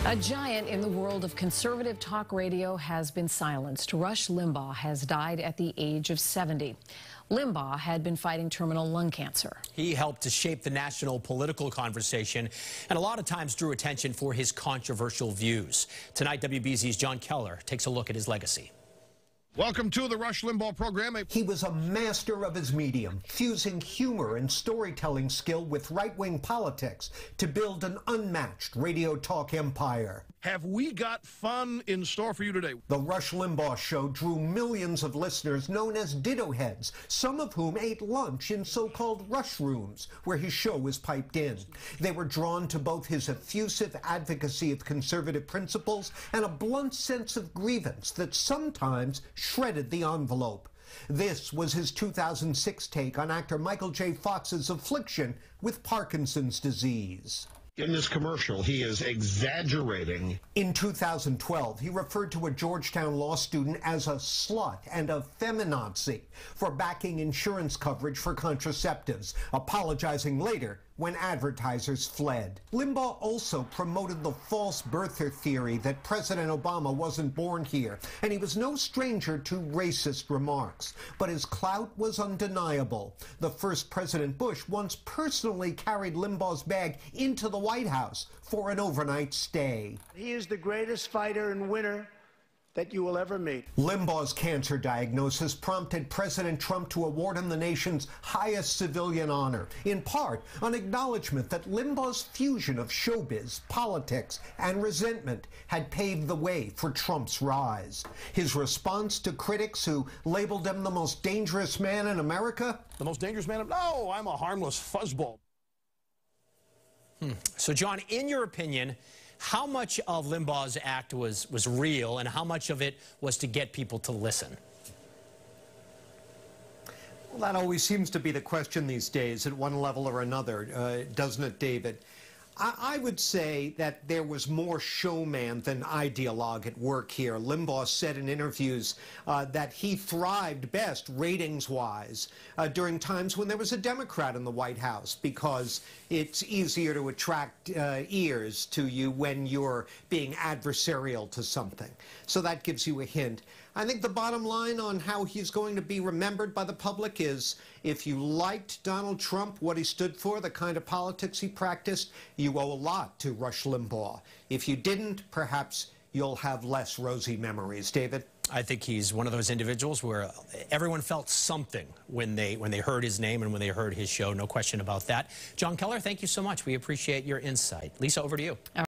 A giant in the world of conservative talk radio has been silenced. Rush Limbaugh has died at the age of 70. Limbaugh had been fighting terminal lung cancer. He helped to shape the national political conversation and a lot of times drew attention for his controversial views. Tonight, WBZ's John Keller takes a look at his legacy. Welcome to the Rush Limbaugh program. He was a master of his medium, fusing humor and storytelling skill with right-wing politics to build an unmatched radio talk empire. Have we got fun in store for you today? The Rush Limbaugh Show drew millions of listeners known as ditto heads, some of whom ate lunch in so-called rush rooms, where his show was piped in. They were drawn to both his effusive advocacy of conservative principles and a blunt sense of grievance that sometimes shredded the envelope. This was his 2006 take on actor Michael J. Fox's affliction with Parkinson's disease. In this commercial, he is exaggerating. In 2012, he referred to a Georgetown law student as a slut and a feminazi for backing insurance coverage for contraceptives, apologizing later when advertisers fled. Limbaugh also promoted the false birther theory that President Obama wasn't born here, and he was no stranger to racist remarks. But his clout was undeniable. The first President Bush once personally carried Limbaugh's bag into the White House for an overnight stay. He is the greatest fighter and winner that you will ever meet. Limbaugh's cancer diagnosis prompted President Trump to award him the nation's highest civilian honor, in part an acknowledgement that Limbaugh's fusion of showbiz, politics, and resentment had paved the way for Trump's rise. His response to critics who labeled him the most dangerous man in America? The most dangerous man? No, I'm a harmless fuzzball. So, John, in your opinion, how much of Limbaugh's act was real and how much of it was to get people to listen? Well, that always seems to be the question these days at one level or another, doesn't it, David? I would say that there was more showman than ideologue at work here. Limbaugh said in interviews that he thrived best, ratings-wise, during times when there was a Democrat in the White House, because it's easier to attract ears to you when you're being adversarial to something. So that gives you a hint. I think the bottom line on how he's going to be remembered by the public is, if you liked Donald Trump, what he stood for, the kind of politics he practiced, you owe a lot to Rush Limbaugh. If you didn't, perhaps you'll have less rosy memories. David? I think he's one of those individuals where everyone felt something when they heard his name and when they heard his show. No question about that. John Keller, thank you so much. We appreciate your insight. Lisa, over to you.